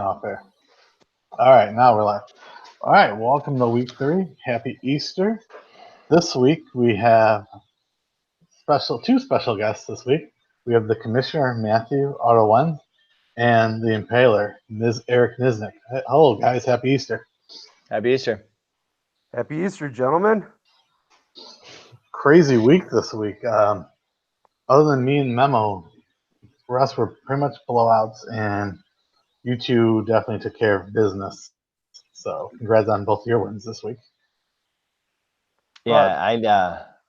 off air. All right, now we're live. All right, welcome to week 3. Happy Easter. This week we have two special guests this week. We have the Commissioner Matthew Otto and the Impaler, Eric Niznik. Hello, guys. Happy Easter. Happy Easter. Happy Easter, gentlemen. Crazy week this week. Other than me and Memo, the rest were pretty much blowouts, and you two definitely took care of business. So congrats on both your wins this week. Yeah,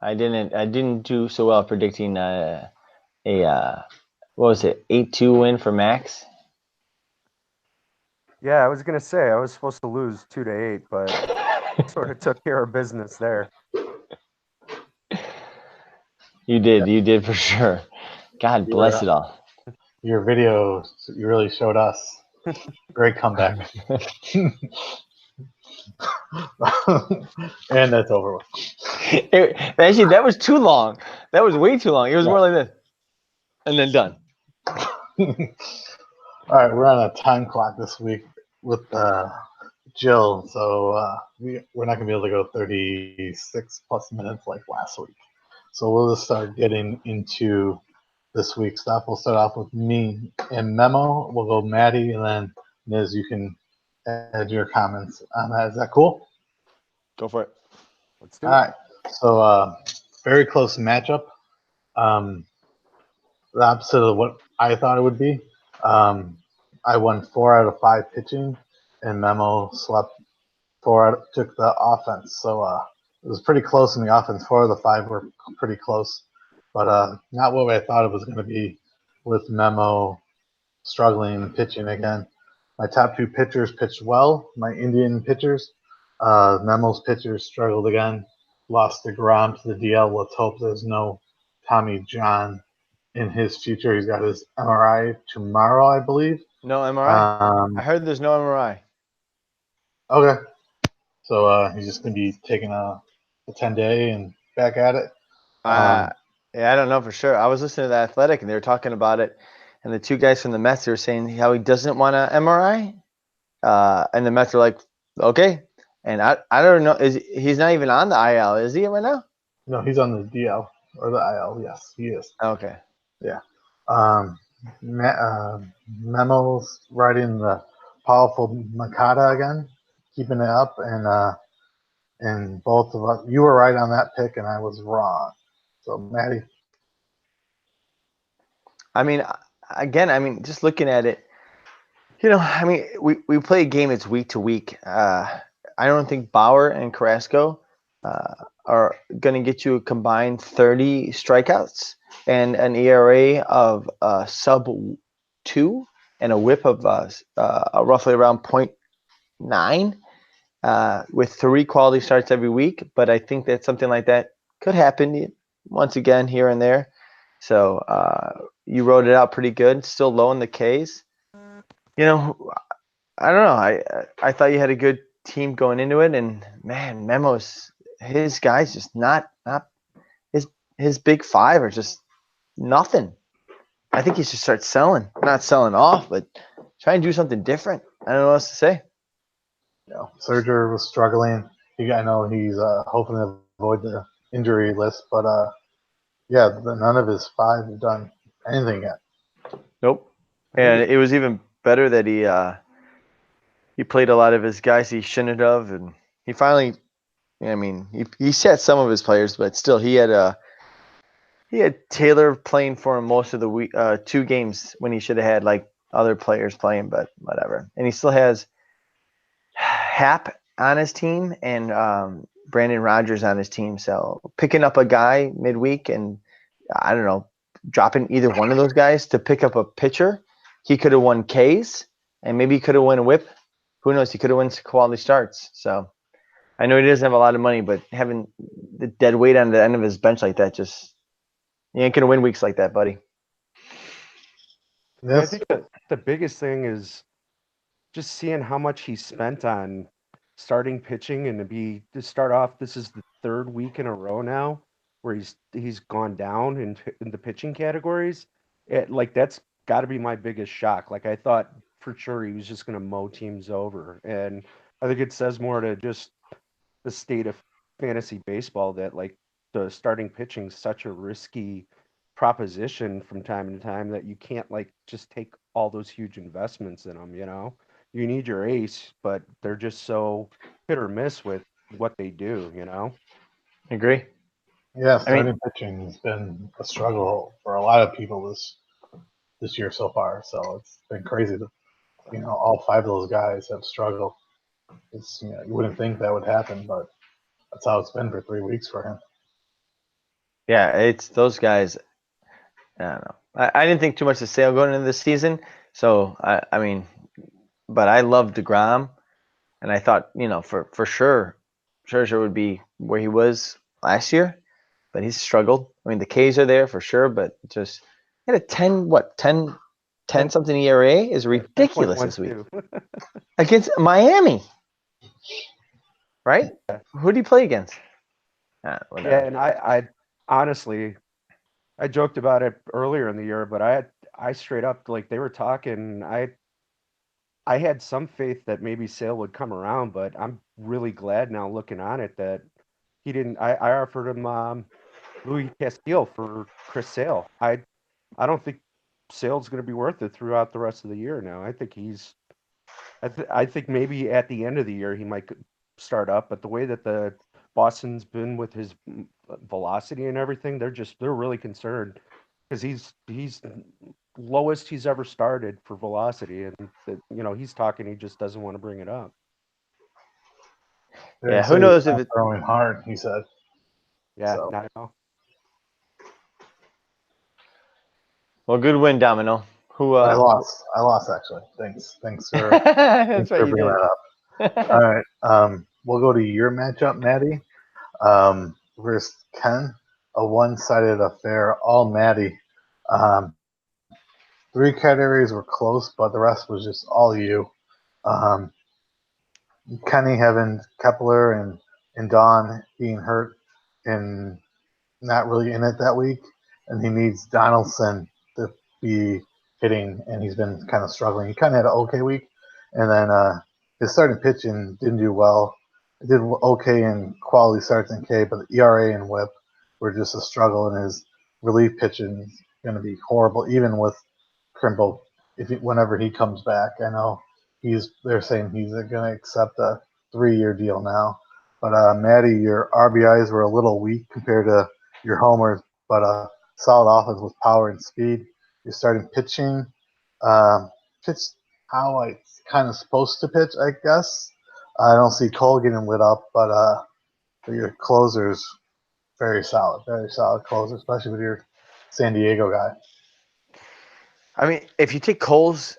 I didn't do so well predicting what was it, 8-2 win for Max? Yeah, I was gonna say I was supposed to lose 2-8, but sort of took care of business there. You did for sure. God bless it all. Your video, you really showed us. Great comeback. And that's over with. Actually, that was too long. That was way too long. It was more like this. And then done. All right, we're on a time clock this week with Jill, so we're not going to be able to go 36 plus minutes like last week. So we'll just start getting into this week's stuff. We'll start off with me and Memo. We'll go Maddie, and then Niz, you can add your comments on that. Is that cool? Go for it. Let's do it. All right. So very close matchup. The opposite of what I thought it would be. I won 4 out of 5 pitching, and Memo took the offense. So it was pretty close in the offense. 4 of the 5 were pretty close, but not what I thought it was going to be, with Memo struggling pitching again. My top 2 pitchers pitched well. My Indian pitchers, Memo's pitchers struggled again. Lost DeGrom to the DL. Let's hope there's no Tommy John in his future. He's got his MRI tomorrow, I believe. No MRI? I heard there's no MRI. Okay. So he's just going to be taking a 10-day and back at it. Yeah, I don't know for sure. I was listening to The Athletic, and they were talking about it, and the 2 guys from the Mets were saying how he doesn't want an MRI, and the Mets are like, okay. And I don't know. He's not even on the IL, is he right now? No, he's on the DL or the IL. Yes, he is. Okay. Yeah. Memo's riding the powerful Makata again, keeping it up, and both of us. You were right on that pick, and I was wrong. So, Maddie. I mean, again, just looking at it, we play a game that's week to week. I don't think Bauer and Carrasco are going to get you a combined 30 strikeouts and an ERA of sub 2 and a WHIP of roughly around 0.9 with 3 quality starts every week. But I think that something like that could happen once again here and there. So you wrote it out pretty good. Still low in the Ks. I don't know. I thought you had a good team going into it, and man, his guys just not his big 5 are just nothing. I think he should start selling, not selling off, but try and do something different. I don't know what else to say. Serger was struggling. I know he's hoping to avoid the injury list, but none of his 5 have done anything yet. Nope. And it was even better that he played a lot of his guys he shouldn't have, and he finally, he set some of his players, but still he had Taylor playing for him most of the week, 2 games when he should have had like other players playing, but whatever. And he still has Hap on his team and Brandon Rogers on his team. So picking up a guy midweek and I don't know, dropping either one of those guys to pick up a pitcher, he could have won Ks and maybe he could have won a WHIP. Who knows? He could have won some quality starts. So I know he doesn't have a lot of money, but having the dead weight on the end of his bench like that, just you ain't gonna win weeks like that, buddy. I think that the biggest thing is just seeing how much he spent on starting pitching, and to start off, this is the 3rd week in a row now where he's gone down in the pitching categories. That's got to be my biggest shock. Like I thought for sure he was just going to mow teams over. And I think it says more to just the state of fantasy baseball that like the starting pitching is such a risky proposition from time to time that you can't like just take all those huge investments in them, you know. You need your ace, but they're just so hit or miss with what they do, you know. Agree. Yeah, I mean, starting pitching has been a struggle for a lot of people this year so far. So it's been crazy that all five of those guys have struggled. It's you wouldn't think that would happen, but that's how it's been for 3 weeks for him. yeah, it's those guys. I don't know. I didn't think too much of Sale going into the season. So, I mean, but I love DeGrom. And I thought, for sure, Scherzer would be where he was last year. But he's struggled. I mean, the Ks are there for sure, but just he had a 10 something ERA is ridiculous this week 10.12. against Miami, right? Yeah. Who did he play against? Yeah, Whatever. and I honestly, I joked about it earlier in the year, but I straight up like they were talking. I had some faith that maybe Sale would come around, but I'm really glad now looking on it that he didn't. I offered him Louis Castillo for Chris Sale. I don't think Sale's going to be worth it throughout the rest of the year now. I think he's. I think maybe at the end of the year he might start up, but the way that the Boston's been with his velocity and everything, they're really concerned because he's lowest he's ever started for velocity, and he's talking he just doesn't want to bring it up. Yeah, who knows if it's throwing hard? He said. Yeah, So. not at all. Well, good win, Domino. Who? I lost actually. Thanks for That's right, you bringing did. that up. All right. We'll go to your matchup, Maddie. Versus Ken, a one-sided affair. All Maddie. 3 categories were close, but the rest was just all you. Kenny having Kepler and Don being hurt and not really in it that week, and he needs Donaldson to be hitting, and he's been kind of struggling. He kind of had an okay week, and then his starting pitching didn't do well. It did okay in quality starts in K, but the ERA and WHIP were just a struggle, and his relief pitching is going to be horrible, even with Krimble whenever he comes back. I know they're saying he's going to accept a 3-year deal now. But Maddie, your RBIs were a little weak compared to your homers, but solid offense with power and speed. You're starting pitching, pitched how it's kind of supposed to pitch, I guess. I don't see Cole getting lit up, but your closer's very solid closer, especially with your San Diego guy. I mean, if you take Cole's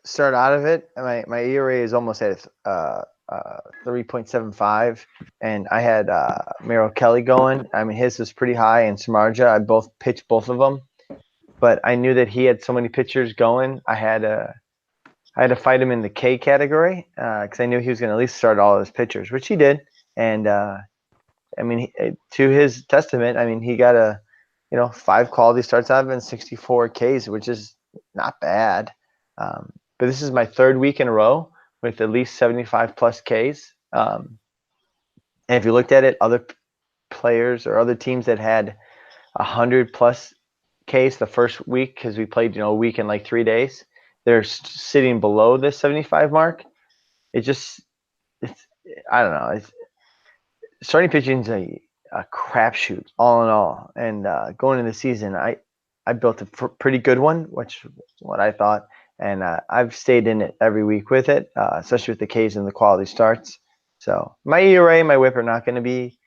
start out of it, my ERA is almost at 3.75, and I had Merrill Kelly going. I mean, his was pretty high, and Samardzija. I pitched both of them, but I knew that he had so many pitchers going. I had to fight him in the K category because I knew he was going to at least start all of his pitchers, which he did. And I mean, to his testament, I mean, he got 5 quality starts out of it and 64 Ks, which is not bad. But this is my 3rd week in a row with at least 75 plus Ks. And if you looked at it, other players or other teams that had 100 plus Ks the first week, because we played a week in like 3 days, they're sitting below the 75 mark. I don't know. Starting pitching is a crapshoot, all in all. And going into the season, I built a pretty good one, which is what I thought. And I've stayed in it every week with it, especially with the Ks and the quality starts. So my ERA, my WHIP are not going to be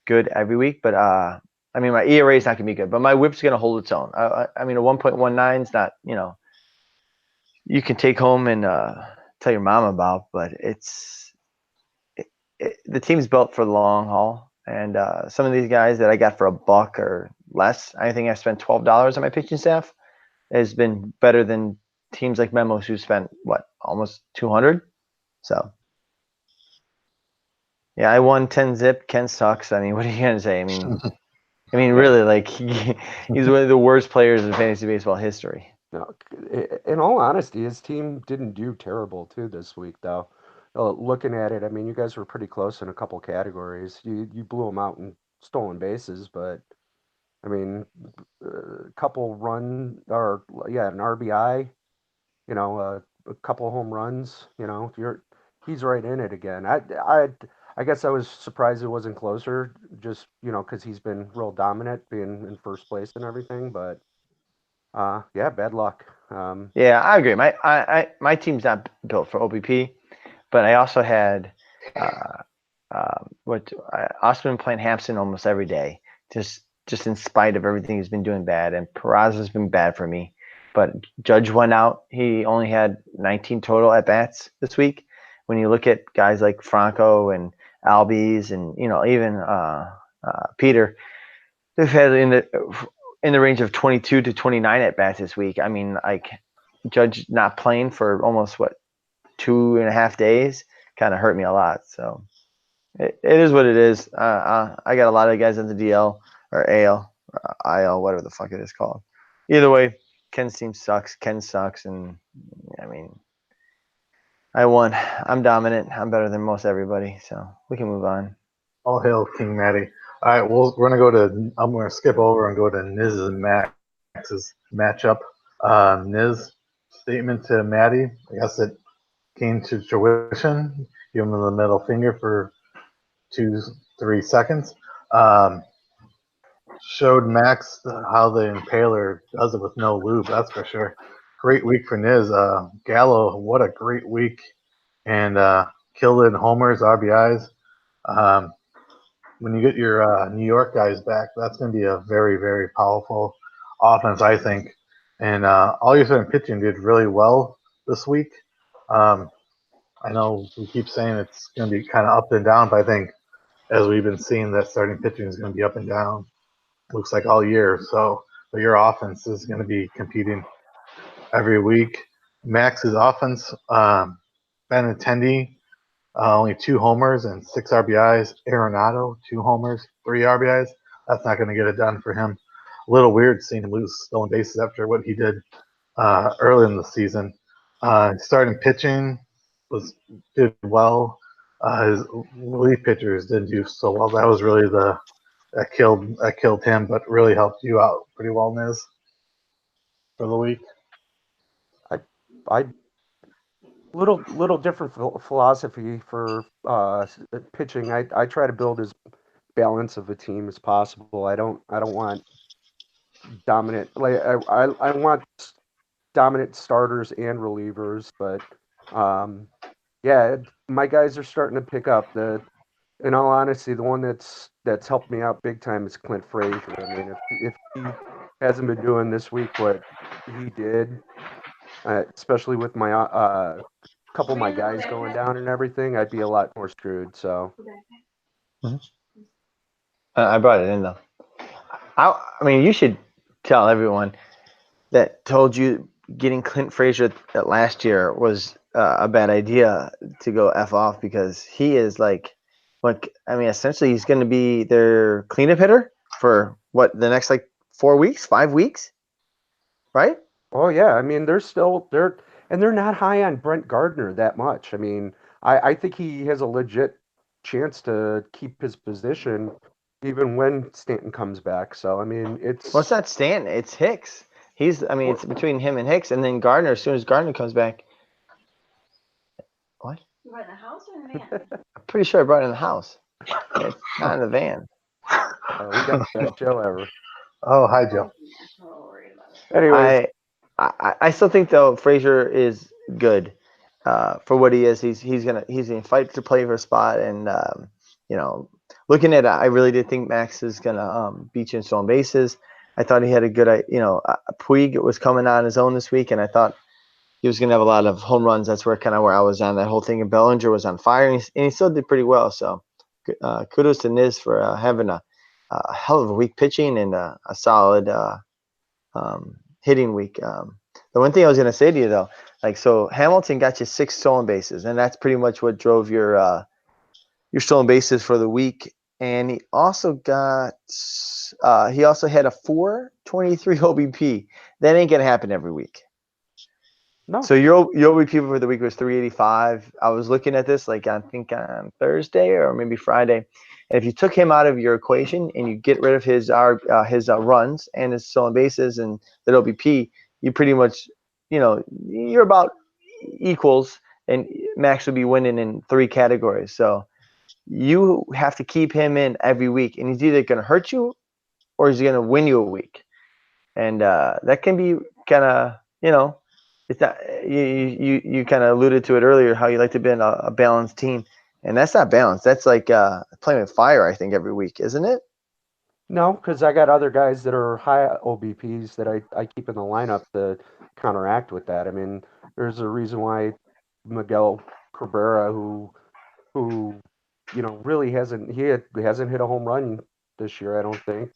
good every week, but I mean, my ERA is not going to be good, but my WHIP's going to hold its own. I mean, a 1.19 is not, you can take home and tell your mom about, but the team's built for the long haul. And some of these guys that I got for $1 or less, I think I spent $12 on my pitching staff, has been better than teams like Memos who spent almost 200. So yeah, I won 10 zip. Ken sucks. I mean, what are you gonna say? I mean, really, like he's one of the worst players in fantasy baseball history. No, in all honesty, his team didn't do terrible too this week, though. Looking at it, I mean, you guys were pretty close in a couple categories. You blew them out in stolen bases, but I mean, a couple run or yeah, an RBI, a couple home runs. He's right in it again. I guess I was surprised it wasn't closer, just because he's been real dominant, being in first place and everything. But yeah, bad luck. Yeah, I agree. My team's not built for OBP, but I also had I also been playing Hampson almost every day, just in spite of everything he's been doing bad, and Peraza's been bad for me. But Judge went out. He only had 19 total at bats this week. When you look at guys like Franco and Albies, and even Peter, they've had in the range of 22 to 29 at bats this week. I mean, like Judge not playing for almost 2.5 days kind of hurt me a lot. So it is what it is. I got a lot of guys in the DL or AL or IL, whatever the fuck it is called. Either way, Ken's team sucks. Ken sucks, and I mean, I won. I'm dominant. I'm better than most everybody, so we can move on. All hail King Matty. All right, we're gonna I'm gonna skip over and go to Niz and Max's matchup. Niz statement to Matty. I guess it came to fruition. Give him the middle finger for 2-3 seconds. Showed Max how the Impaler does it with no lube. That's for sure. Great week for Niz. Gallo, what a great week, and killed it in homers, RBIs. When you get your New York guys back, that's going to be a very, very powerful offense, I think. And all your starting pitching did really well this week. I know we keep saying it's going to be kind of up and down, but I think as we've been seeing that starting pitching is going to be up and down. Looks like all year. So, but your offense is going to be competing every week. Max's offense, Benintendi, only 2 homers and 6 RBIs. Arenado, 2 homers, 3 RBIs. That's not going to get it done for him. A little weird seeing him lose stolen bases after what he did early in the season. Starting pitching did well. His relief pitchers didn't do so well. That was really that killed him, but really helped you out pretty well, Niz, for the week. I little different philosophy for pitching. I try to build as balanced of a team as possible. I don't want dominant, like I want dominant starters and relievers, but yeah, my guys are starting to pick up. In all honesty, the one that's helped me out big time is Clint Frazier. I mean, if he hasn't been doing this week what he did, especially with my couple of my guys going down and everything, I'd be a lot more screwed. So I brought it in though. I mean, you should tell everyone that told you getting Clint Frazier last year was a bad idea to go F off, because he is essentially he's going to be their cleanup hitter for the next 4 weeks, 5 weeks, right? Oh yeah, I mean they're not high on Brent Gardner that much. I mean, I think he has a legit chance to keep his position even when Stanton comes back. So I mean, it's not Stanton, it's Hicks. It's between him and Hicks, and then Gardner. As soon as Gardner comes back, what? You brought it in the house or in the van? I'm pretty sure I brought it in the house. It's not in the van. we got best Joe ever. Oh, hi, Joe. Anyways, I still think though Frazier is good for what he is. He's gonna fight to play for a spot, and looking at it, I really did think Max is gonna beat you in stolen bases. I thought he had a good, Puig was coming on his own this week, and I thought he was gonna have a lot of home runs. That's where I was on that whole thing. And Bellinger was on fire, and he still did pretty well. So kudos to Niz for having a hell of a week pitching and a solid hitting week. The one thing I was gonna say to you though, so Hamilton got you 6 stolen bases, and that's pretty much what drove your stolen bases for the week. and he also got he also had a 423 OBP. That ain't gonna happen every week. No. So your OBP for the week was 385. I was looking at this I think on Thursday or maybe Friday, and if you took him out of your equation and you get rid of his runs and his stolen bases and that OBP, you pretty much you're about equals, and Max would be winning in 3 categories. So you have to keep him in every week, and he's either going to hurt you or he's going to win you a week, and that can be kind of it's not you kind of alluded to it earlier how you like to be in a balanced team, and that's not balanced. That's like playing with fire, I think, every week, isn't it? No, because I got other guys that are high OBPs that I keep in the lineup to counteract with that. I mean, there's a reason why Miguel Cabrera, who really hasn't hit a home run this year, I don't think,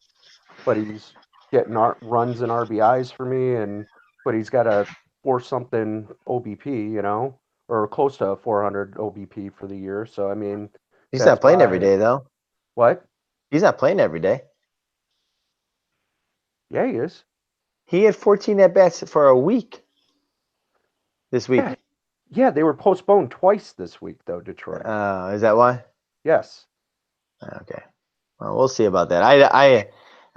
but he's getting runs and RBIs for me, but he's got a 4-something OBP, or close to a 400 OBP for the year. So I mean, He's that's not playing every why. day, though. What? He's not playing every day. Yeah, he is. He had 14 at bats for a week this week. Yeah, they were postponed twice this week, though, Detroit. Is that why? Yes. Okay. Well, we'll see about that.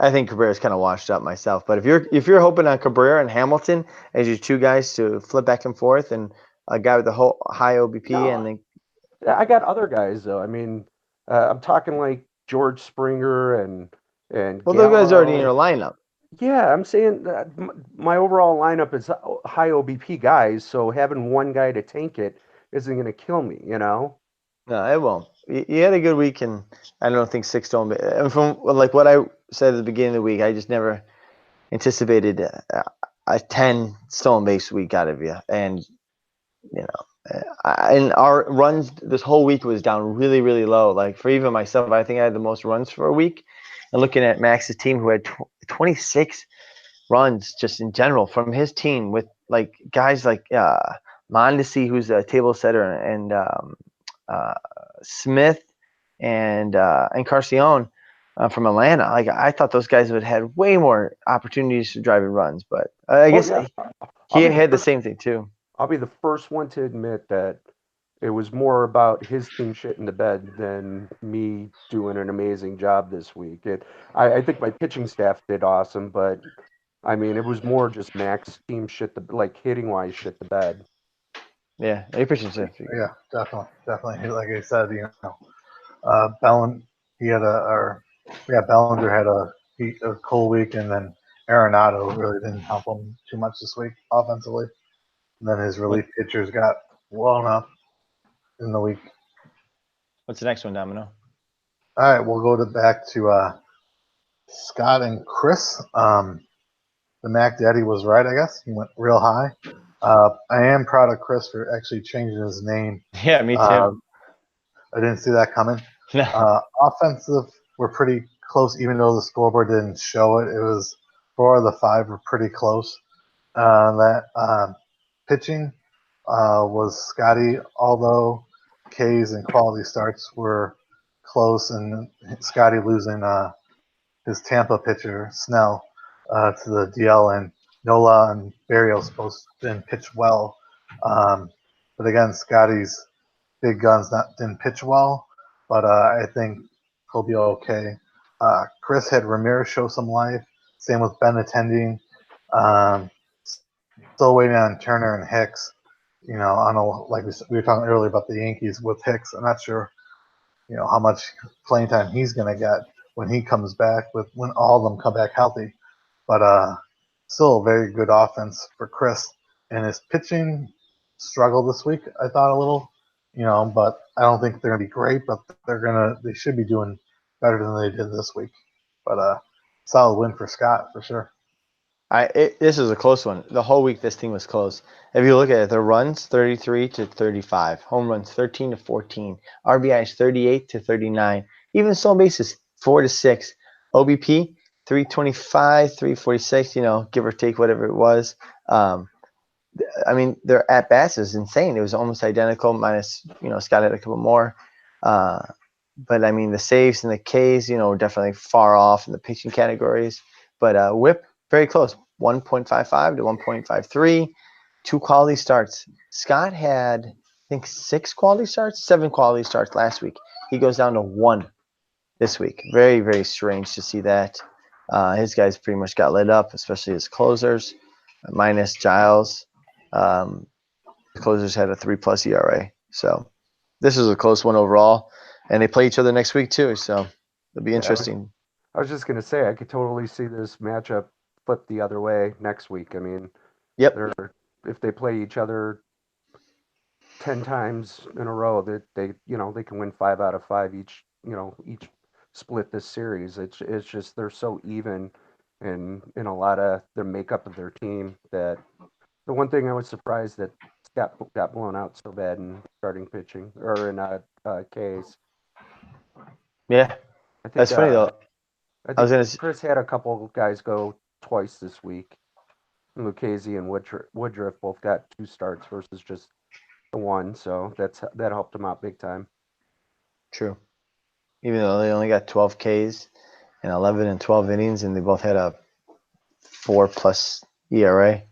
I think Cabrera's kind of washed up myself. But if you're hoping on Cabrera and Hamilton as your 2 guys to flip back and forth, and a guy with a whole high OBP, and then I got other guys though. I mean, I'm talking like George Springer and well, those guys are already in Gallo. your lineup. Yeah, I'm saying that my overall lineup is high OBP guys, so having one guy to tank it isn't going to kill me, No, it won't. You had a good week, and I don't think 6 stolen. And from like what I said at the beginning of the week, I just never anticipated a 10 stolen base week out of you. And and our runs this whole week was down really, really low. Like for even myself, I think I had the most runs for a week. And looking at Max's team, who had 26 runs just in general from his team, with like guys like Mondesi, who's a table setter, and Smith and Carcione from Atlanta. Like I thought those guys would have had way more opportunities to drive in runs, but I guess he had the same thing too. I'll be the first one to admit that it was more about his team shitting the bed than me doing an amazing job this week. I think my pitching staff did awesome, but I mean, it was more just Max team hitting wise shit the bed. Yeah, your pitching staff. Yeah, definitely. Like I said, Bellinger had a cold week, and then Arenado really didn't help him too much this week offensively. And then his relief pitchers got blown up in the week. What's the next one, Domino? All right, we'll go back to Scott and Chris. The Mac Daddy was right, I guess. He went real high. I am proud of Chris for actually changing his name. Yeah, me too. I didn't see that coming. Offensive were pretty close, even though the scoreboard didn't show it. It was 4 of the 5 were pretty close. Pitching was Scotty, although K's and quality starts were close, and Scotty losing his Tampa pitcher Snell to the DL, and Nola and Barrios both didn't pitch well. But again, Scotty's big guns didn't pitch well, but I think he'll be okay. Chris had Ramirez show some life. Same with Ben attending. Still waiting on Turner and Hicks. I know, like we were talking earlier about the Yankees with Hicks. I'm not sure, how much playing time he's going to get when he comes back, when all of them come back healthy. But still a very good offense for Chris. And his pitching struggled this week, I thought, a little, but I don't think they're going to be great, but they should be doing better than they did this week. But solid win for Scott for sure. This is a close one. The whole week, this team was close. If you look at it, the runs 33 to 35, home runs 13 to 14, RBIs 38 to 39, even stolen bases 4 to 6, OBP 325, 346. Give or take whatever it was. I mean, their at bats is insane. It was almost identical, minus Scott had a couple more. but I mean the saves and the Ks, definitely far off in the pitching categories. But WHIP very close, 1.55 to 1.53, 2 quality starts. Scott had, I think, 7 quality starts last week. He goes down to 1 this week. Very, very strange to see that. His guys pretty much got lit up, especially his closers, minus Giles. The closers had a 3+ ERA. So this is a close one overall. And they play each other next week too. So it'll be interesting. I was just going to say, I could totally see this matchup flip the other way next week. I mean, Yep. if they play each other 10 times in a row, that they can win 5 out of 5 each split this series. It's just they're so even in a lot of the makeup of their team that the one thing I was surprised that Scott got blown out so bad in starting pitching or in Ks. Yeah, I think that's funny though. I think Chris had a couple guys go twice this week. Lucchesi and Woodruff both got 2 starts versus just the 1, so that helped him out big time. True. Even though they only got 12 Ks and 11 and 12 innings, and they both had a 4+ ERA.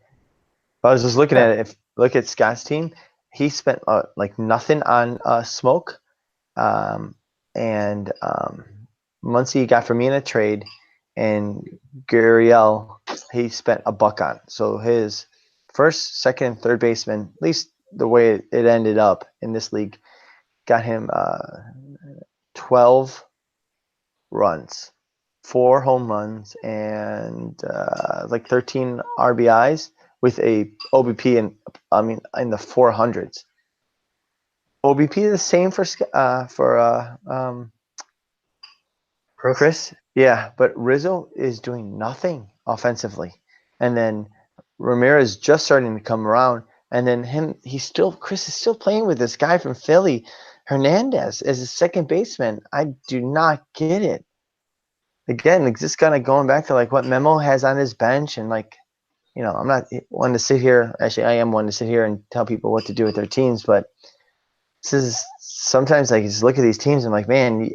But I was just looking at it. If look at Scott's team, he spent like nothing on Smoke, and Muncy got from me in a trade, and Gurriel he spent $1 on. So his first, second, and third baseman, at least the way it ended up in this league, got him 12 runs, 4 home runs, and like 13 RBIs with a OBP in the 400s. OBP is the same for Chris. Yeah, but Rizzo is doing nothing offensively, and then Ramirez just starting to come around, and then Chris is still playing with this guy from Philly, Hernandez, as a second baseman. I do not get it. Again, it's just kind of going back to like what Memo has on his bench, and like, I'm not one to sit here. Actually, I am one to sit here and tell people what to do with their teams, but this is sometimes like just look at these teams and I'm like, man,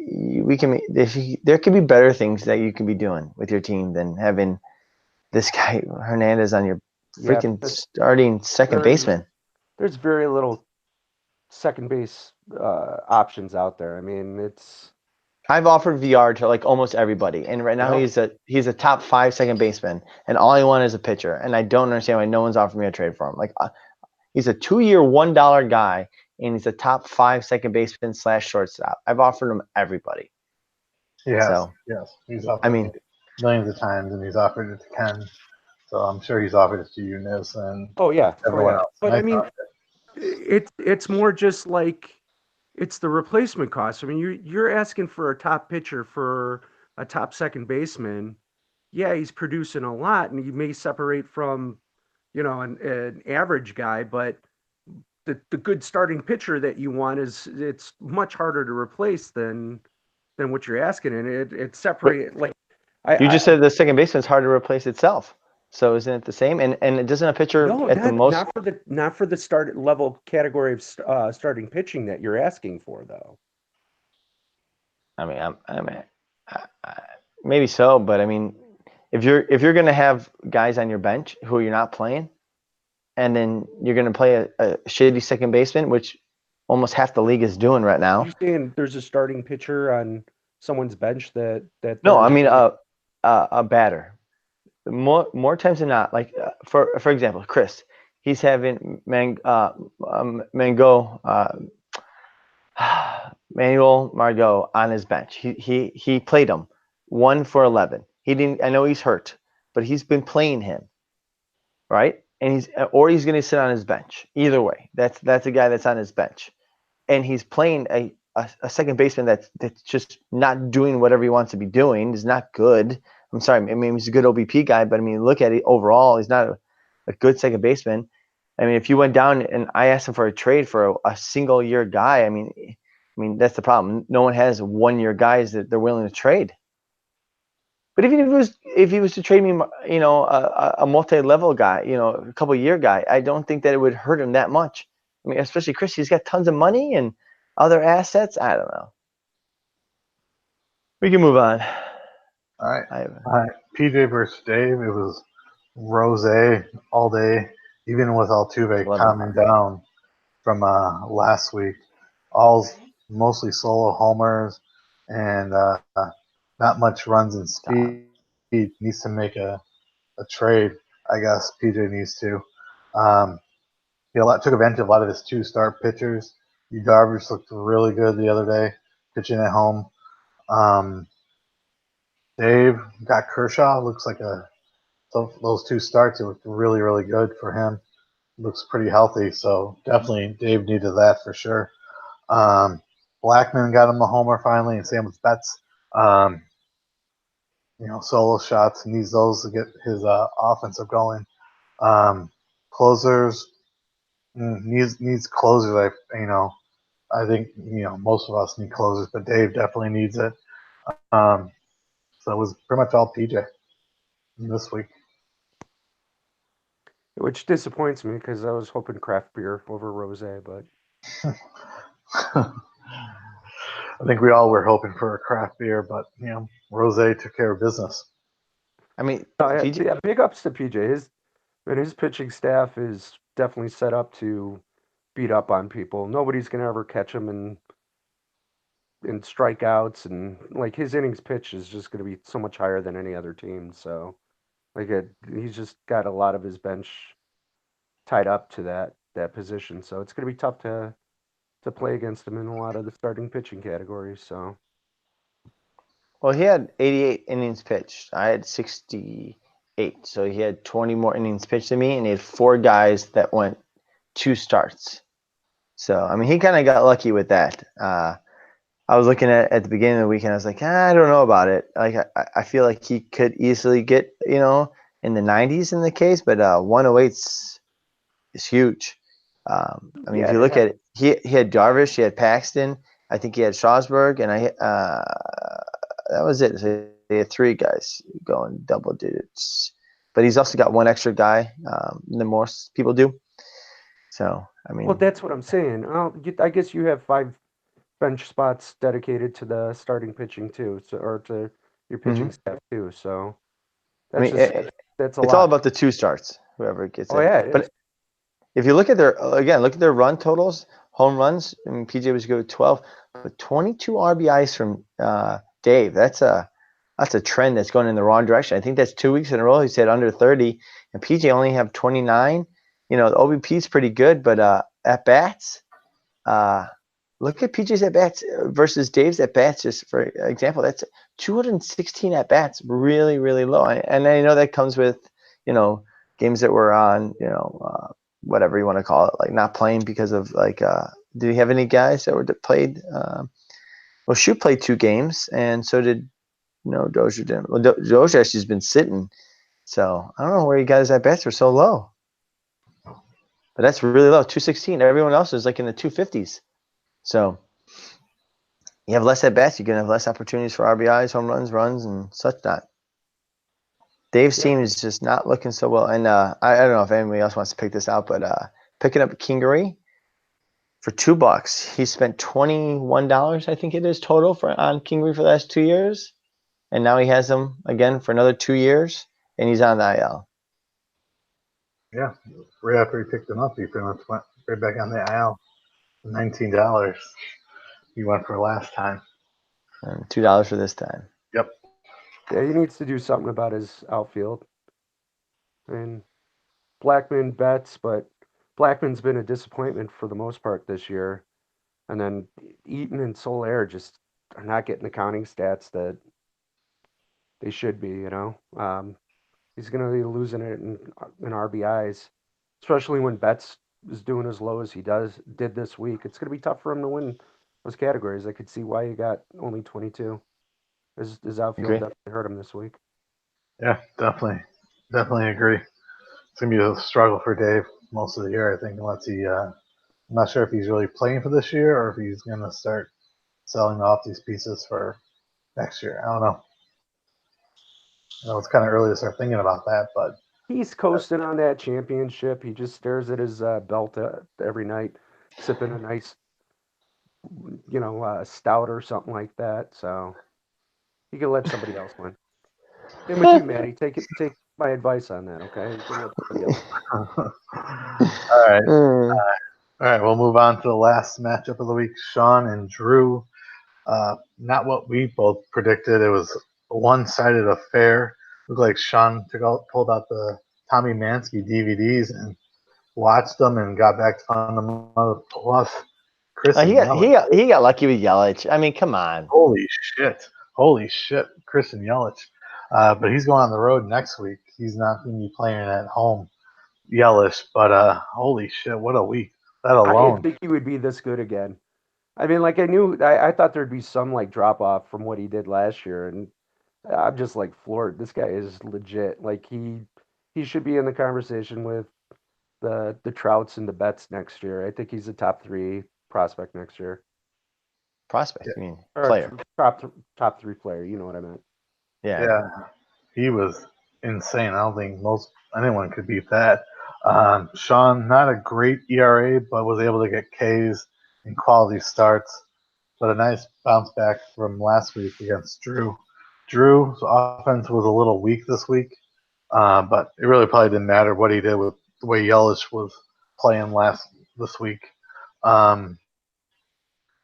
there could be better things that you can be doing with your team than having this guy Hernandez on your freaking starting second baseman. There's very little second base options out there. I mean, I've offered VR to like almost everybody, and right now he's a top 5 second baseman, and all I want is a pitcher, and I don't understand why no one's offered me a trade for him. Like he's a 2-year $1 guy, and he's a top 5 second baseman / shortstop. I've offered him everybody. Yes. He's offered millions of times, and he's offered it to Ken. So I'm sure he's offered it to you, Niz, and everyone else. But I mean, it's more just like it's the replacement cost. I mean, you're asking for a top pitcher for a top second baseman. Yeah, he's producing a lot, and he may separate from, an average guy, but the good starting pitcher that you want it's much harder to replace than what you're asking, and it separated like. You just said the second baseman is hard to replace itself. So isn't it the same? And it doesn't a pitcher not for the start level category of starting pitching that you're asking for though. I mean, maybe so, but I mean, if you're going to have guys on your bench who you're not playing, and then you're going to play a shitty second baseman, which almost half the league is doing right now. You're saying there's a starting pitcher on someone's bench that no, I mean a batter. More times than not, like for example, Chris, he's having Manuel Margot on his bench. He played him 1 for 11. He didn't. I know he's hurt, but he's been playing him, right? And he's going to sit on his bench. Either way, that's a guy that's on his bench, and he's playing a second baseman that's just not doing whatever he wants to be doing. He's not good. I'm sorry. I mean, he's a good OBP guy, but I mean, look at it overall. He's not a good second baseman. I mean, if you went down and I asked him for a trade for a single year guy, I mean, that's the problem. No one has 1-year guys that they're willing to trade. But even if he was to trade me, a multi-level guy, a couple-year guy, I don't think that it would hurt him that much. I mean, especially Chris, he's got tons of money and other assets. I don't know. We can move on. All right. I All right. PJ versus Dave. It was Rose all day, even with Altuve Love calming down from last week. All mostly solo homers and not much runs and speed. Needs to make a trade. I guess PJ needs to. He took advantage of a lot of his two-start pitchers. Darvish looked really good the other day, pitching at home. Dave got Kershaw. Looks like those two starts. It looked really, really good for him. Looks pretty healthy. So definitely Dave needed that for sure. Blackman got him a homer finally, and same with Betts. Solo shots. Needs those to get his offensive going. Closers needs closers. I think most of us need closers, but Dave definitely needs it. So it was pretty much all PJ this week. Which disappoints me because I was hoping craft beer over rosé, but I think we all were hoping for a craft beer, but Rose took care of business. I mean, yeah, big ups to PJ. His pitching staff is definitely set up to beat up on people. Nobody's gonna ever catch him in strikeouts, and like his innings pitch is just gonna be so much higher than any other team. So he's just got a lot of his bench tied up to that position. So it's gonna be tough to play against him in a lot of the starting pitching categories. So well, he had 88 innings pitched. I had 68. So he had 20 more innings pitched than me, and he had 4 guys that went 2 starts. So, I mean, he kind of got lucky with that. I was looking at the beginning of the weekend. I was like, I don't know about it. Like, I feel like he could easily get, in the 90s in the case, but 108 is huge. I mean, if you look at it, he had Darvish, he had Paxton, I think he had Strasburg, and that was it. So he had 3 guys going double digits. But he's also got 1 extra guy than most people do. So, I mean. Well, that's what I'm saying. I guess you have 5 bench spots dedicated to the starting pitching too, or to your pitching staff too. So that's that's a lot. It's all about the 2 starts, whoever gets it. Yeah, but if you look at their run totals, home runs. I mean, PJ was good with 12, but 22 RBIs from Dave. That's a trend that's going in the wrong direction. I think that's 2 weeks in a row. He said under 30, and PJ only have 29. The OBP is pretty good, but at bats, look at PJ's at bats versus Dave's at bats. Just for example, that's 216 at bats, really, really low. And I know that comes with games that were on whatever you want to call it, like not playing because of do you have any guys that were played? Well, Shoot played 2 games, and so did Dozier didn't. Well, Dozier actually has been sitting, so I don't know where you guys at bats were so low. But that's really low, 216. Everyone else is like in the 250s. So you have less at bats, you're gonna have less opportunities for RBIs, home runs, and such not. Dave's team is just not looking so well. And I don't know if anybody else wants to pick this out, but picking up Kingery for $2. He spent $21, I think it is, total on Kingery for the last 2 years. And now he has him again for another 2 years, and he's on the IL. Yeah, right after he picked him up, he pretty much went right back on the IL. $19 he went for last time. And $2 for this time. Yep. Yeah, he needs to do something about his outfield. And Blackman Betts, but Blackman's been a disappointment for the most part this year. And then Eaton and Soler just are not getting the counting stats that they should be, He's going to be losing it in RBIs, especially when Betts is doing as low as he did this week. It's going to be tough for him to win those categories. I could see why he got only 22. His outfield definitely hurt him this week. Yeah, definitely agree. It's gonna be a struggle for Dave most of the year, I think, unless he. I'm not sure if he's really playing for this year or if he's gonna start selling off these pieces for next year. I don't know. It's kind of early to start thinking about that, but he's coasting on that championship. He just stares at his belt every night, sipping a nice, stout or something like that. So You can let somebody else win. Same with you, Maddie. Take my advice on that, okay? You can let somebody else. All right. Mm. All right, we'll move on to the last matchup of the week. Sean and Drew. Not what we both predicted. It was a one-sided affair. Looked like Sean pulled out the Tommy Mansky DVDs and watched them and got back to fun them plus Chris and Yelich. He got lucky with Yelich. I mean, come on. Holy shit, Chris and Yelich. But he's going on the road next week. He's not going to be playing at home, Yelich. But holy shit, what a week! That I didn't alone. think he would be this good again. I mean, like I thought there'd be some like drop off from what he did last year, and I'm just like floored. This guy is legit. Like he should be in the conversation with the Trouts and the Betts next year. I think he's a top 3 prospect next year, Prospect, I mean, or player. top 3 player. You know what I meant? Yeah, he was insane. I don't think anyone could beat that. Sean, not a great ERA, but was able to get Ks in quality starts. But a nice bounce back from last week against Drew. Drew's offense was a little weak this week, but it really probably didn't matter what he did with the way Yelich was playing this week.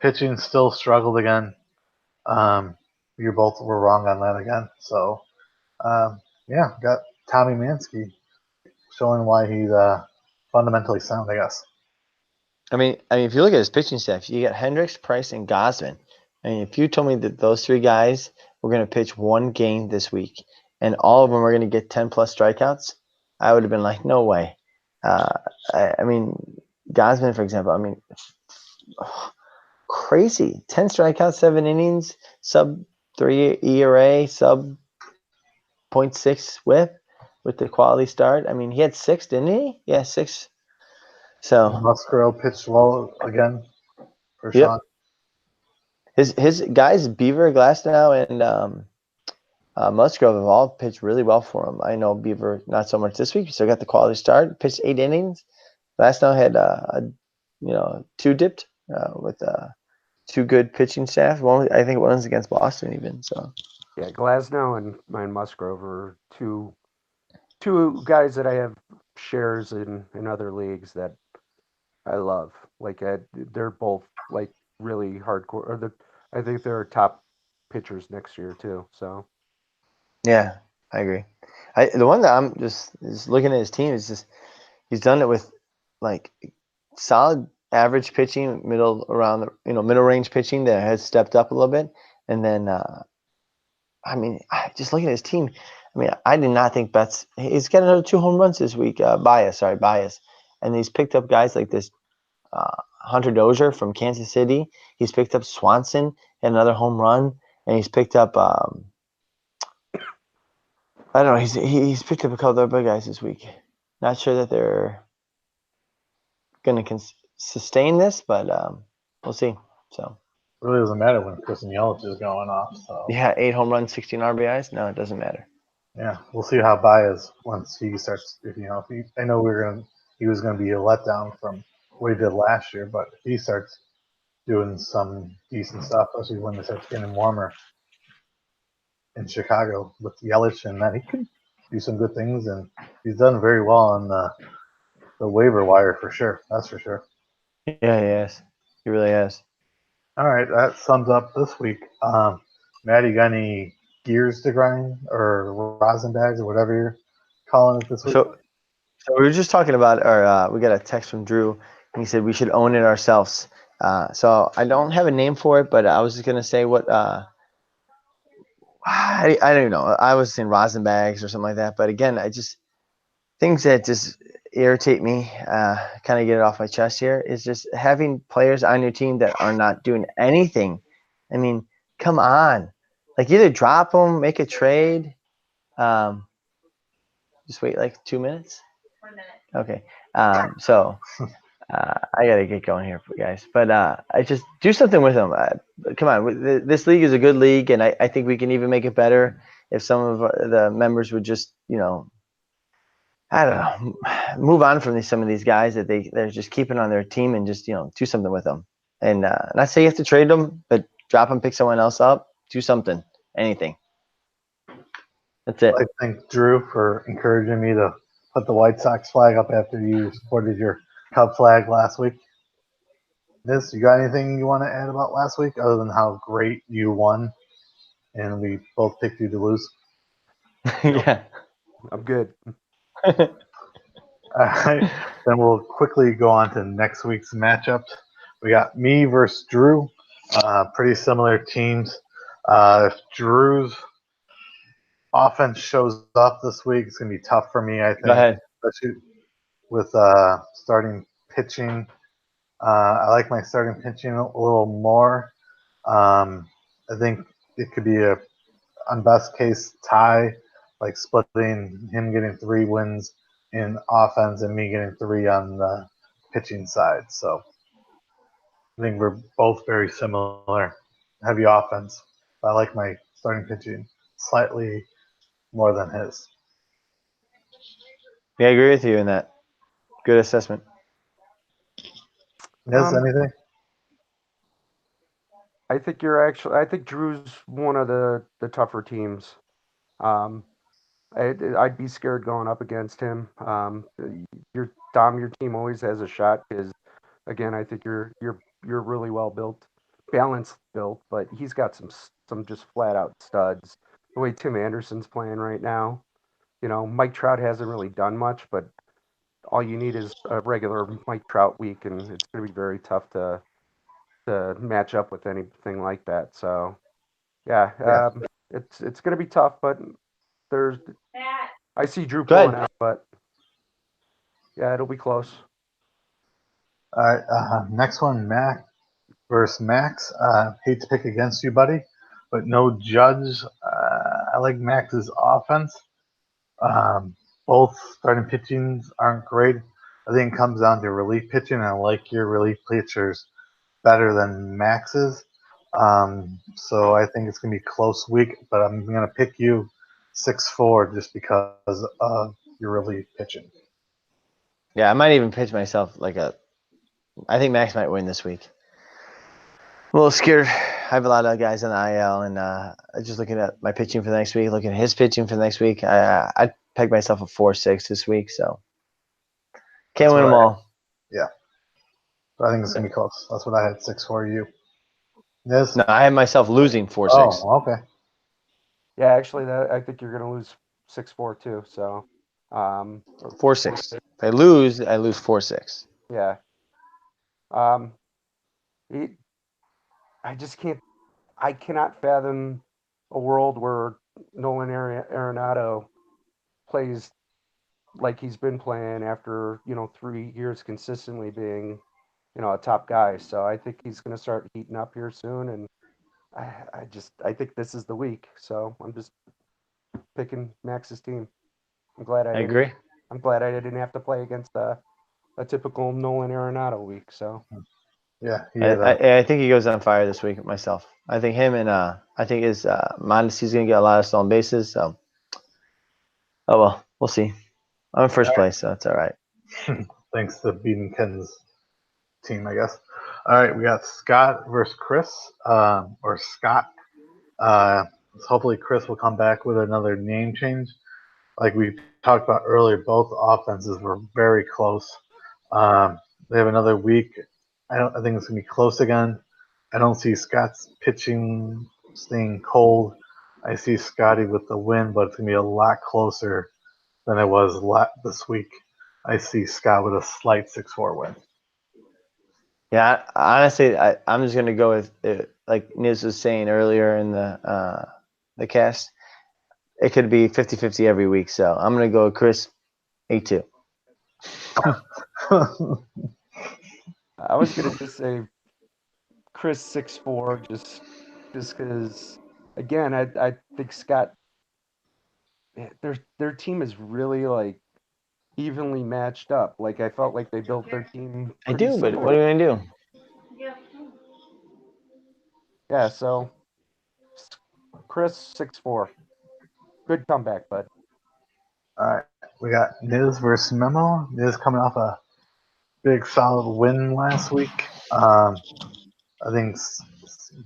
Pitching still struggled again. You both were wrong on that again. So, yeah, got Tommy Mansky showing why he's fundamentally sound, I guess. I mean, if you look at his pitching staff, you got Hendricks, Price, and Gosman. I mean, if you told me that those 3 guys were going to pitch one game this week and all of them are going to get 10 plus strikeouts, I would have been like, no way. I mean, Gosman, for example, I mean, crazy. 10 strikeouts, 7 innings, sub 3 ERA, sub 0.6 whip with the quality start. I mean, he had 6, didn't he? Yeah, 6. So Musgrove pitched well again for yep. Sean. His guys, Beaver, Glasnow, and Musgrove have all pitched really well for him. I know Beaver not so much this week. He still got the quality start. Pitched 8 innings. Glasnow had 2 dipped with 2 good pitching staff. I think one was against Boston even. So Yeah, Glasnow and Musgrove are two guys that I have shares in other leagues that I love. Like they're both like really hardcore. I think they're top pitchers next year too. So yeah, I agree. The one that I'm just looking at his team is just he's done it with like solid average pitching, middle range pitching that has stepped up a little bit, and then I mean, just looking at his team, I mean, I did not think Betts. He's got another 2 home runs this week. Bias, and he's picked up guys like this Hunter Dozier from Kansas City. He's picked up Swanson, had another home run, and he's picked up. I don't know. He's picked up a couple other big guys this week. Not sure that they're going to sustain this, but we'll see. So It really doesn't matter when Chris and Yelich is going off. So yeah, 8 home runs, 16 RBIs. No, it doesn't matter. yeah, we'll see how Baez once he starts. I know he was gonna be a letdown from what he did last year, but if he starts doing some decent stuff, especially when it starts getting warmer in Chicago with Yelich, and that he could do some good things, and he's done very well on the waiver wire for sure. That's for sure. Yeah, he has. He really has. All right, that sums up this week. Matt, you got any gears to grind or rosin bags or whatever you're calling it this week? So we were just talking about we got a text from Drew, and he said we should own it ourselves. So I don't have a name for it, but I was just gonna say what I don't know. I was saying rosin bags or something like that. But again, things that just irritate me, kind of get it off my chest here, is just having players on your team that are not doing anything. I mean, come on. Like either drop them, make a trade. Just wait like 2 minutes. 1 minute. Okay. So I gotta get going here, guys. But I just do something with them. Come on, this league is a good league, and I think we can even make it better if some of the members would just, I don't know, move on from some of these guys that they're just keeping on their team and just do something with them. And not say you have to trade them, but drop them, pick someone else up, do something. anything. That's it. I thank Drew for encouraging me to put the White Sox flag up after you supported your Cub flag last week. Niz, you got anything you want to add about last week other than how great you won and we both picked you to lose? Yeah. I'm good. All right, then we'll quickly go on to next week's matchups. We got me versus Drew. Pretty similar teams. If Drew's offense shows up this week, it's going to be tough for me, I think. Go ahead. Especially with starting pitching. I like my starting pitching a little more. I think it could be on best case tie, like splitting him getting 3 wins in offense and me getting 3 on the pitching side. So I think we're both very similar. Heavy offense. But I like my starting pitching slightly more than his. Yeah, I agree with you in that. Good assessment. Niz, anything? I think I think Drew's one of the tougher teams. I'd be scared going up against him. Your team always has a shot because, again, I think you're really well built, balanced built, but he's got some just flat out studs. The way Tim Anderson's playing right now, Mike Trout hasn't really done much, but all you need is a regular Mike Trout week, and it's going to be very tough to match up with anything like that. So, yeah. It's going to be tough, but I see Drew pulling out, but yeah, it'll be close. All right, next one, Mac versus Max. Hate to pick against you, buddy, but no Judge. I like Max's offense. Both starting pitchings aren't great. I think it comes down to relief pitching, and I like your relief pitchers better than Max's. So I think it's going to be a close week, but I'm going to pick you 6-4 just because of your relief pitching. Yeah, I might even pitch myself I think Max might win this week. I'm a little scared. I have a lot of guys on the IL, and just looking at my pitching for the next week, looking at his pitching for the next week, I'd peg myself a 4-6 this week, so can't win them all. Yeah. But I think it's going to be close. That's what I had 6-4 you. Yes? No, I have myself losing 4-6. Oh, okay. Yeah, actually, I think you're going to lose 6-4 too. So 4-6. If I lose 4-6. Yeah. I cannot fathom a world where Nolan Arenado plays like he's been playing after 3 years consistently being a top guy. So I think he's going to start heating up here soon, and I think this is the week. So I'm just picking Max's team. I'm glad I agree. I'm glad I didn't have to play against a typical Nolan Arenado week. So yeah, I think he goes on fire this week myself. I think him and I think his Mondesi's going to get a lot of stolen bases. So, oh well, we'll see. I'm in first place, so it's all right. Thanks to beating Ken's team, I guess. All right, we got Scott versus Chris, or Scott. Hopefully, Chris will come back with another name change. Like we talked about earlier, both offenses were very close. They have another week. I think it's gonna be close again. I don't see Scott's pitching staying cold. I see Scotty with the win, but it's gonna be a lot closer than it was this week. I see Scott with a slight 6-4 win. Yeah, honestly, I'm just gonna go with like Niz was saying earlier in the cast. It could be 50-50 every week, so I'm gonna go with Chris 8-2. I was gonna just say Chris 6-4, just because again I think Scott, their team is really like evenly matched up. Like I felt like they built their team. I do, but what are you gonna do? Yeah, so Chris 6-4. Good comeback, bud. All right, we got Niz versus Memo. Niz coming off a big solid win last week. I think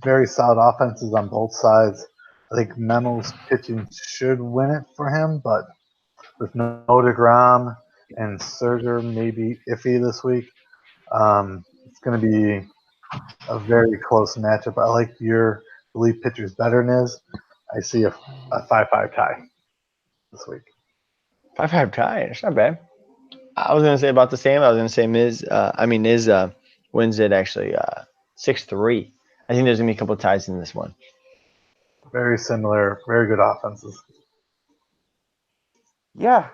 very solid offenses on both sides. I think Memo's pitching should win it for him, but with no DeGrom and Serger maybe iffy this week, it's going to be a very close matchup. I like your relief pitchers better than his. I see a 5-5 tie this week. 5-5 tie. It's not bad. I was gonna say about the same. I was gonna say Miz wins it actually 6-3. I think there's gonna be a couple ties in this one. Very similar, very good offenses. Yeah.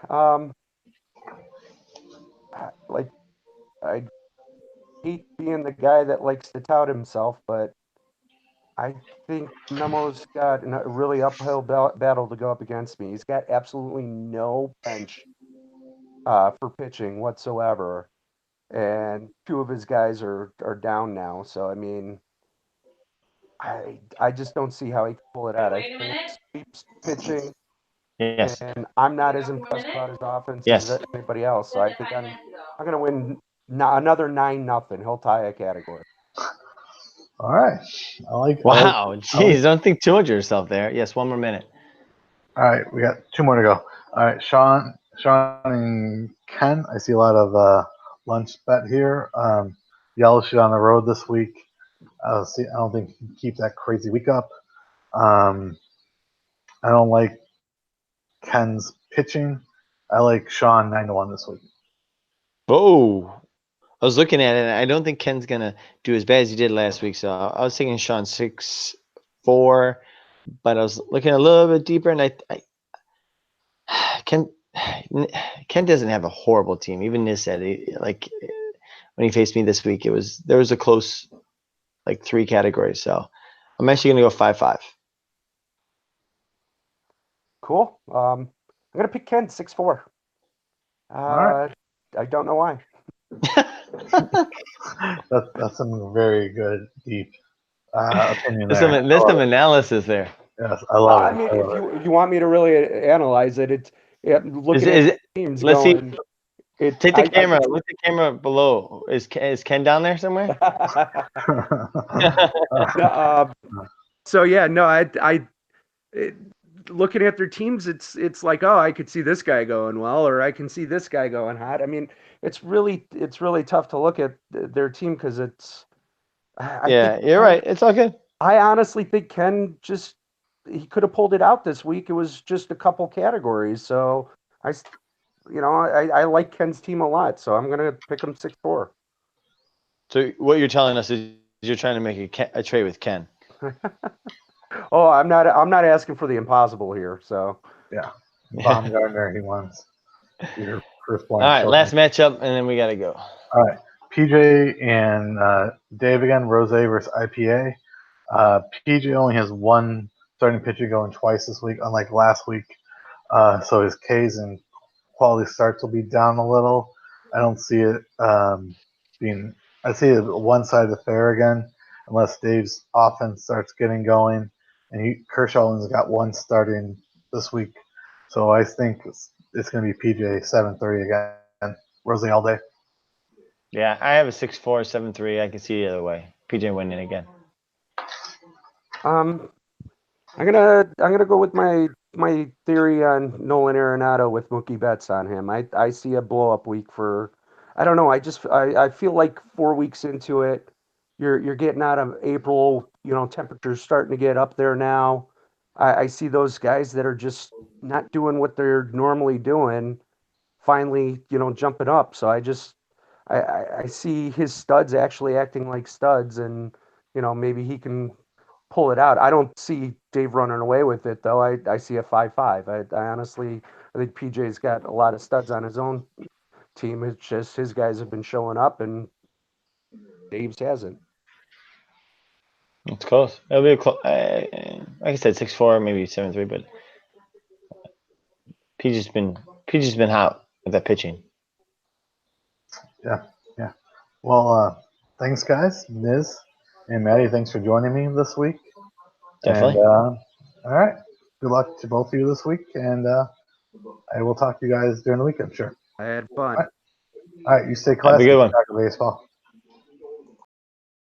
Like I hate being the guy that likes to tout himself, but I think Memo's got a really uphill battle to go up against me. He's got absolutely no bench for pitching whatsoever, and two of his guys are down now. So I mean, I just don't see how he can pull it out. I think sweeps pitching, Yes. and I'm not as impressed about his offense Yes. as anybody else. So I think I'm going to win another 9-0. He'll tie a category. All right. I like. Wow. Jeez, don't think too much of yourself there. Yes, one more minute. All right, we got 2 more to go. All right, Sean, and Ken. I see a lot of lunch bet here. Yellow shit on the road this week. I don't think he can keep that crazy week up. I don't like Ken's pitching. I like Sean 9-1 this week. Oh, I was looking at it, and I don't think Ken's gonna do as bad as he did last week. So I was thinking Sean 6-4, but I was looking a little bit deeper, and Ken doesn't have a horrible team. Even this said like when he faced me this week, there was a close like 3 categories. So I'm actually gonna go 5-5. Cool. I'm going to pick Ken 6-4. right. I don't know why. That's some very good, deep opinion There's there. some analysis there. Yes, I love it. I mean, if you want me to really analyze it, looking at teams let's going. Take the camera. Look at the camera below. Is Ken down there somewhere? So yeah, no, looking at their teams, it's like, oh, I could see this guy going well, or I can see this guy going hot. I mean, it's really tough to look at their team because it's. You're right. It's all good. I honestly think Ken he could have pulled it out this week. It was just a couple categories, so I like Ken's team a lot, so I'm gonna pick him 6-4. So what you're telling us is you're trying to make a trade with Ken. Oh, I'm not asking for the impossible here. So yeah, Baumgartner, he wants your firstborn. All right, last matchup, and then we gotta go. All right, PJ and Dave again. Rose versus IPA. PJ only has one starting pitcher going twice this week, unlike last week. So his Ks and quality starts will be down a little. I don't see it being. I see it one-sided affair again, unless Dave's offense starts getting going, and Kershaw only's got one starting this week. So I think it's going to be PJ 7-3 again. Rosie all day. Yeah, I have a 6-4, 7-3. I can see the other way. PJ winning again. I'm gonna go with my theory on Nolan Arenado with Mookie Betts on him. I see a blow up week for. I don't know. I feel like 4 weeks into it, you're getting out of April. Temperatures starting to get up there now. I see those guys that are just not doing what they're normally doing, finally, jumping up. So I see his studs actually acting like studs, and maybe he can pull it out. I don't see Dave running away with it, though. I see a 5-5. I honestly, I think PJ's got a lot of studs on his own team. It's just his guys have been showing up, and Dave's hasn't. It's close. It'll be like I said, 6-4, maybe 7-3, but PJ's been hot with that pitching. Yeah. Well, thanks, guys. Miz and Maddie, thanks for joining me this week. Definitely. And, all right. Good luck to both of you this week, and I will talk to you guys during the week, I'm sure. I had fun. All right. You stay classy. Have a good one. Talk baseball.